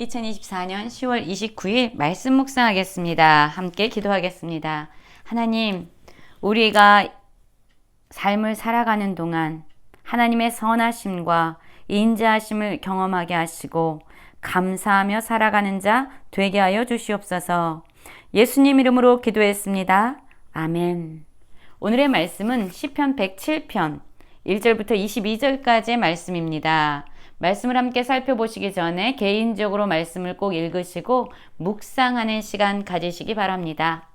2024년 10월 29일 말씀 묵상하겠습니다. 함께 기도하겠습니다. 하나님, 우리가 삶을 살아가는 동안 하나님의 선하심과 인자하심을 경험하게 하시고 감사하며 살아가는 자 되게 하여 주시옵소서. 예수님 이름으로 기도했습니다. 아멘. 오늘의 말씀은 시편 107편 1절부터 22절까지의 말씀입니다. 말씀을 함께 살펴보시기 전에 개인적으로 말씀을 꼭 읽으시고 묵상하는 시간 가지시기 바랍니다.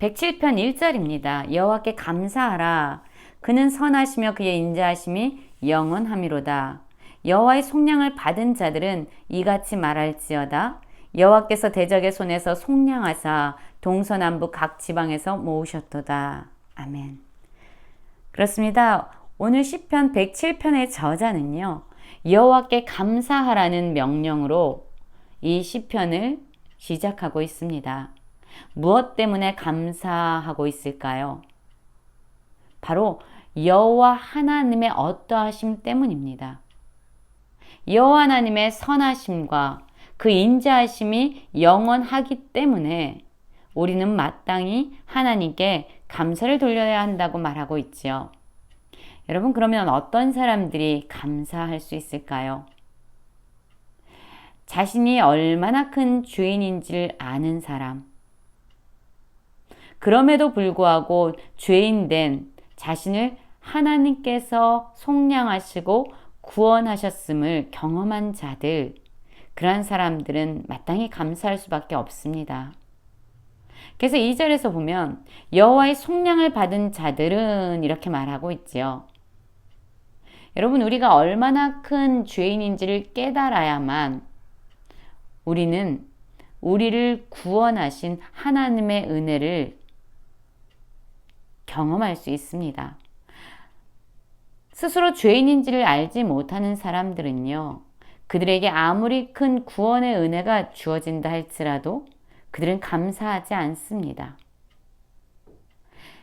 107편 1절입니다. 여호와께 감사하라. 그는 선하시며 그의 인자하심이 영원함이로다. 여호와의 속량을 받은 자들은 이같이 말할지어다. 여호와께서 대적의 손에서 속량하사 동서남북 각 지방에서 모으셨도다. 아멘. 그렇습니다. 오늘 시편 107편의 저자는요, 여호와께 감사하라는 명령으로 이 시편을 시작하고 있습니다. 무엇 때문에 감사하고 있을까요? 바로 여호와 하나님의 어떠하심 때문입니다. 여호와 하나님의 선하심과 그 인자하심이 영원하기 때문에 우리는 마땅히 하나님께 감사를 돌려야 한다고 말하고 있지요. 여러분, 그러면 어떤 사람들이 감사할 수 있을까요? 자신이 얼마나 큰 죄인인지를 아는 사람, 그럼에도 불구하고 죄인된 자신을 하나님께서 속량하시고 구원하셨음을 경험한 자들, 그러한 사람들은 마땅히 감사할 수밖에 없습니다. 그래서 2절에서 보면 여호와의 속량을 받은 자들은 이렇게 말하고 있지요. 여러분, 우리가 얼마나 큰 죄인인지를 깨달아야만 우리는 우리를 구원하신 하나님의 은혜를 경험할 수 있습니다. 스스로 죄인인지를 알지 못하는 사람들은요, 그들에게 아무리 큰 구원의 은혜가 주어진다 할지라도 그들은 감사하지 않습니다.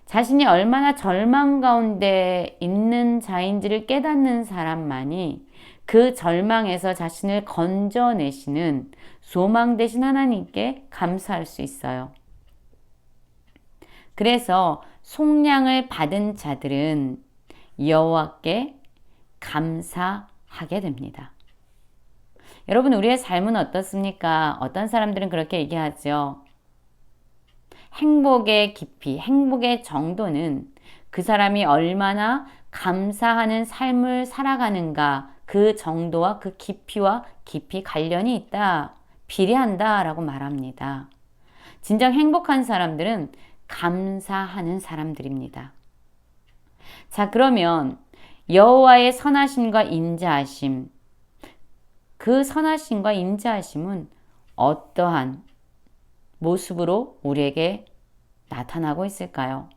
자신이 얼마나 절망 가운데 있는 자인지를 깨닫는 사람만이 그 절망에서 자신을 건져내시는 소망 되신 하나님께 감사할 수 있어요. 그래서 속량을 받은 자들은 여호와께 감사하게 됩니다. 여러분, 우리의 삶은 어떻습니까? 어떤 사람들은 그렇게 얘기하죠. 행복의 깊이, 행복의 정도는 그 사람이 얼마나 감사하는 삶을 살아가는가, 그 정도와 그 깊이와 깊이 관련이 있다, 비례한다 라고 말합니다. 진정 행복한 사람들은 감사하는 사람들입니다. 자, 그러면 여호와의 선하심과 인자하심, 그 선하심과 인자하심은 어떠한 모습으로 우리에게 나타나고 있을까요?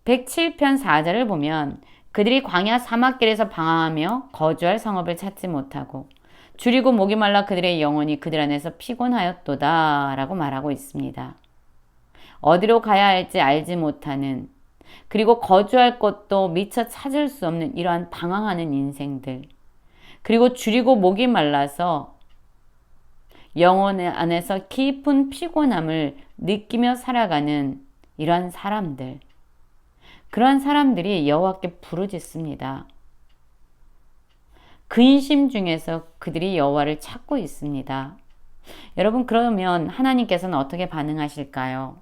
107편 4절을 보면 그들이 광야 사막길에서 방황하며 거주할 성읍을 찾지 못하고 줄이고 목이 말라 그들의 영혼이 그들 안에서 피곤하였도다 라고 말하고 있습니다. 어디로 가야 할지 알지 못하는, 그리고 거주할 곳도 미처 찾을 수 없는 이러한 방황하는 인생들, 그리고 줄이고 목이 말라서 영혼 안에서 깊은 피곤함을 느끼며 살아가는 이러한 사람들, 그러한 사람들이 여호와께 부르짖습니다. 근심 중에서 그들이 여호와를 찾고 있습니다. 여러분, 그러면 하나님께서는 어떻게 반응하실까요?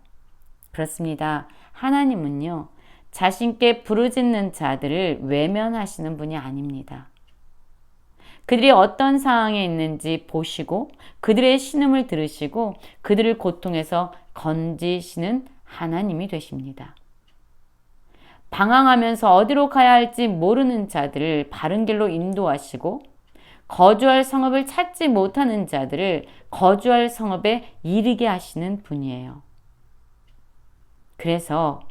그렇습니다. 하나님은요, 자신께 부르짖는 자들을 외면하시는 분이 아닙니다. 그들이 어떤 상황에 있는지 보시고 그들의 신음을 들으시고 그들을 고통에서 건지시는 하나님이 되십니다. 방황하면서 어디로 가야 할지 모르는 자들을 바른 길로 인도하시고 거주할 성읍을 찾지 못하는 자들을 거주할 성읍에 이르게 하시는 분이에요. 그래서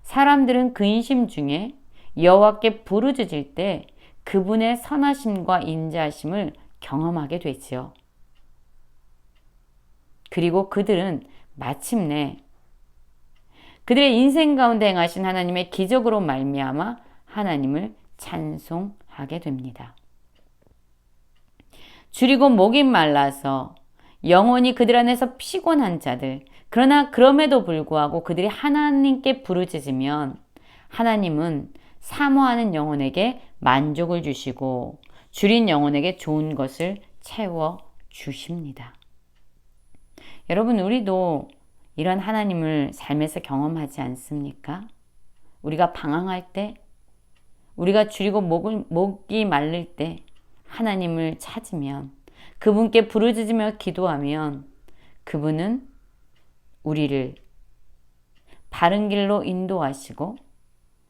사람들은 근심 중에 여호와께 부르짖을 때 그분의 선하심과 인자하심을 경험하게 되지요. 그리고 그들은 마침내 그들의 인생 가운데 행하신 하나님의 기적으로 말미암아 하나님을 찬송하게 됩니다. 줄이고 목이 말라서 영혼이 그들 안에서 피곤한 자들, 그러나 그럼에도 불구하고 그들이 하나님께 부르짖으면 하나님은 사모하는 영혼에게 만족을 주시고 줄인 영혼에게 좋은 것을 채워 주십니다. 여러분, 우리도 이런 하나님을 삶에서 경험하지 않습니까? 우리가 방황할 때, 우리가 줄이고 목이 마를 때 하나님을 찾으면, 그분께 부르짖으며 기도하면 그분은 우리를 바른 길로 인도하시고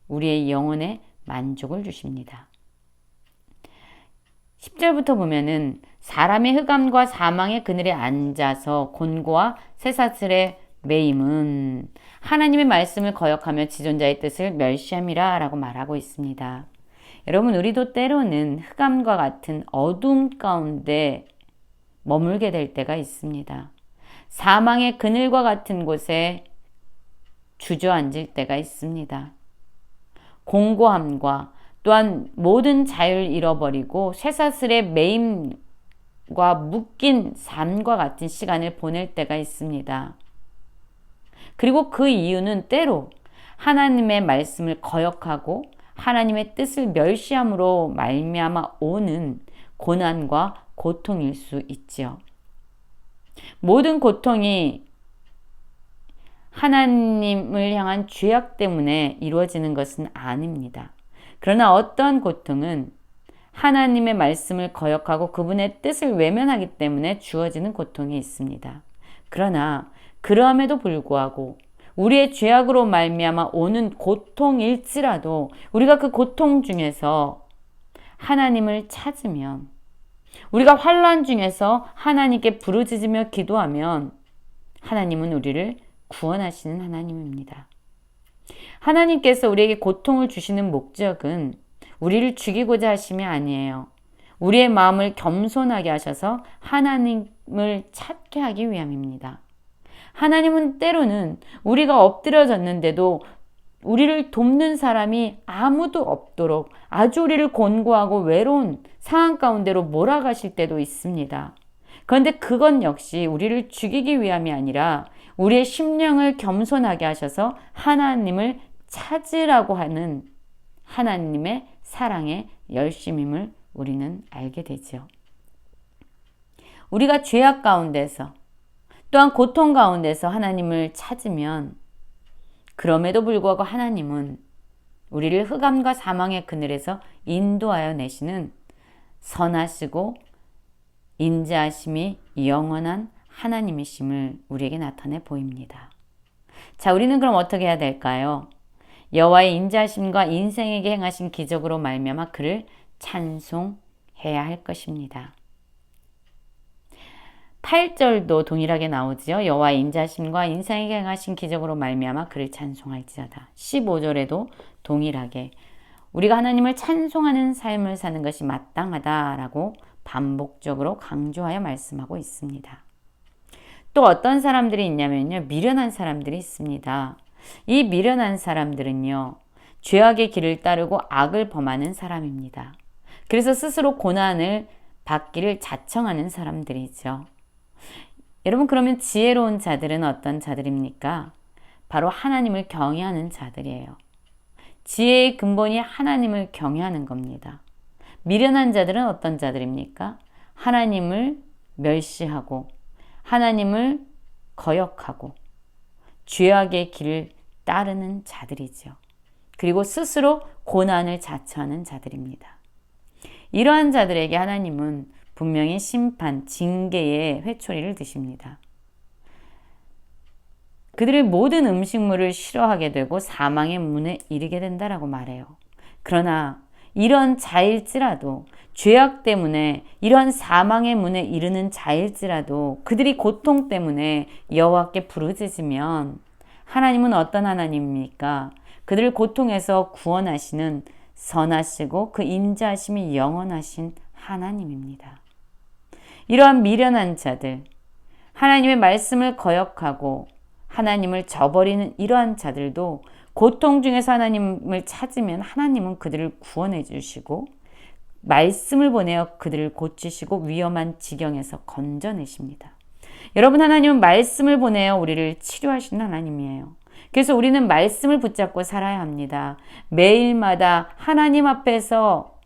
우리의 영혼에 만족을 주십니다. 10절부터 보면은 사람의 흑암과 사망의 그늘에 앉아서 곤고와 쇠사슬에 매임은 하나님의 말씀을 거역하며 지존자의 뜻을 멸시함이라 라고 말하고 있습니다. 여러분, 우리도 때로는 흑암과 같은 어둠 가운데 머물게 될 때가 있습니다. 사망의 그늘과 같은 곳에 주저앉을 때가 있습니다. 공고함과 또한 모든 자유를 잃어버리고 쇠사슬의 매임과 묶인 삶과 같은 시간을 보낼 때가 있습니다. 그리고 그 이유는 때로 하나님의 말씀을 거역하고 하나님의 뜻을 멸시함으로 말미암아 오는 고난과 고통일 수 있지요. 모든 고통이 하나님을 향한 죄악 때문에 이루어지는 것은 아닙니다. 그러나 어떤 고통은 하나님의 말씀을 거역하고 그분의 뜻을 외면하기 때문에 주어지는 고통이 있습니다. 그러나 그러함에도 불구하고 우리의 죄악으로 말미암아 오는 고통일지라도 우리가 그 고통 중에서 하나님을 찾으면, 우리가 환난 중에서 하나님께 부르짖으며 기도하면 하나님은 우리를 구원하시는 하나님입니다. 하나님께서 우리에게 고통을 주시는 목적은 우리를 죽이고자 하심이 아니에요. 우리의 마음을 겸손하게 하셔서 하나님을 찾게 하기 위함입니다. 하나님은 때로는 우리가 엎드려졌는데도 우리를 돕는 사람이 아무도 없도록 아주 우리를 곤고하고 외로운 상황 가운데로 몰아가실 때도 있습니다. 그런데 그건 역시 우리를 죽이기 위함이 아니라 우리의 심령을 겸손하게 하셔서 하나님을 찾으라고 하는 하나님의 사랑의 열심임을 우리는 알게 되죠. 우리가 죄악 가운데서 또한 고통 가운데서 하나님을 찾으면 그럼에도 불구하고 하나님은 우리를 흑암과 사망의 그늘에서 인도하여 내시는 선하시고 인자하심이 영원한 하나님이심을 우리에게 나타내 보입니다. 자, 우리는 그럼 어떻게 해야 될까요? 여호와의 인자하심과 인생에게 행하신 기적으로 말미암아 그를 찬송해야 할 것입니다. 8절도 동일하게 나오지요. 여호와의 인자하심과 인생에게 행하신 기적으로 말미암아 그를 찬송할지어다. 15절에도 동일하게 우리가 하나님을 찬송하는 삶을 사는 것이 마땅하다라고 반복적으로 강조하여 말씀하고 있습니다. 또 어떤 사람들이 있냐면요, 미련한 사람들이 있습니다. 이 미련한 사람들은요, 죄악의 길을 따르고 악을 범하는 사람입니다. 그래서 스스로 고난을 받기를 자청하는 사람들이죠. 여러분, 그러면 지혜로운 자들은 어떤 자들입니까? 바로 하나님을 경외하는 자들이에요. 지혜의 근본이 하나님을 경외하는 겁니다. 미련한 자들은 어떤 자들입니까? 하나님을 멸시하고 하나님을 거역하고 죄악의 길을 따르는 자들이죠. 그리고 스스로 고난을 자처하는 자들입니다. 이러한 자들에게 하나님은 분명히 심판, 징계의 회초리를 드십니다. 그들의 모든 음식물을 싫어하게 되고 사망의 문에 이르게 된다라고 말해요. 그러나 이런 자일지라도, 죄악 때문에 이러한 사망의 문에 이르는 자일지라도 그들이 고통 때문에 여호와께 부르짖으면 하나님은 어떤 하나님입니까? 그들을 고통에서 구원하시는 선하시고 그 인자하심이 영원하신 하나님입니다. 이러한 미련한 자들, 하나님의 말씀을 거역하고 하나님을 저버리는 이러한 자들도 고통 중에서 하나님을 찾으면 하나님은 그들을 구원해 주시고 말씀을 보내어 그들을 고치시고 위험한 지경에서 건져내십니다. 여러분, 하나님은 말씀을 보내어 우리를 치료하시는 하나님이에요. 그래서 우리는 말씀을 붙잡고 살아야 합니다. 매일마다 하나님 앞에서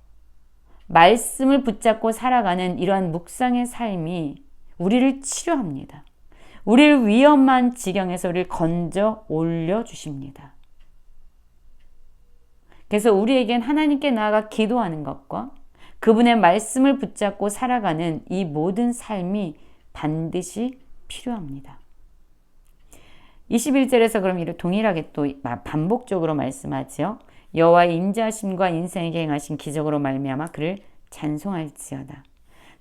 말씀을 붙잡고 살아가는 이러한 묵상의 삶이 우리를 치료합니다. 우리를 위험한 지경에서 우리를 건져 올려주십니다. 그래서 우리에겐 하나님께 나아가 기도하는 것과 그분의 말씀을 붙잡고 살아가는 이 모든 삶이 반드시 필요합니다. 21절에서 그럼 이를 동일하게 또 반복적으로 말씀하죠. 여호와의 인자하심과 인생에게 행하신 기적으로 말미암아 그를 찬송할지어다.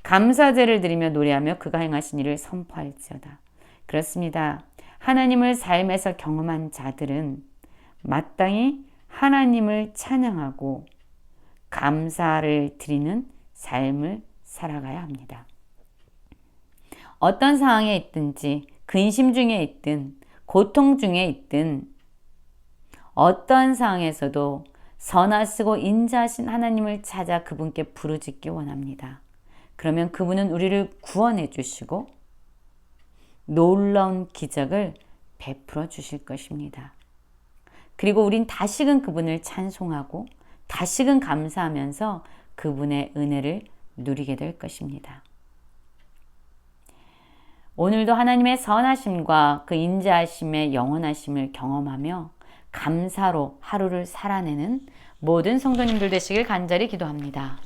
감사제를 드리며 노래하며 그가 행하신 일을 선포할지어다. 그렇습니다. 하나님을 삶에서 경험한 자들은 마땅히 하나님을 찬양하고 감사를 드리는 삶을 살아가야 합니다. 어떤 상황에 있든지 근심 중에 있든 고통 중에 있든 어떤 상황에서도 선하시고 인자하신 하나님을 찾아 그분께 부르짖기 원합니다. 그러면 그분은 우리를 구원해 주시고 놀라운 기적을 베풀어 주실 것입니다. 그리고 우린 다시금 그분을 찬송하고 다시금 감사하면서 그분의 은혜를 누리게 될 것입니다. 오늘도 하나님의 선하심과 그 인자하심의 영원하심을 경험하며 감사로 하루를 살아내는 모든 성도님들 되시길 간절히 기도합니다.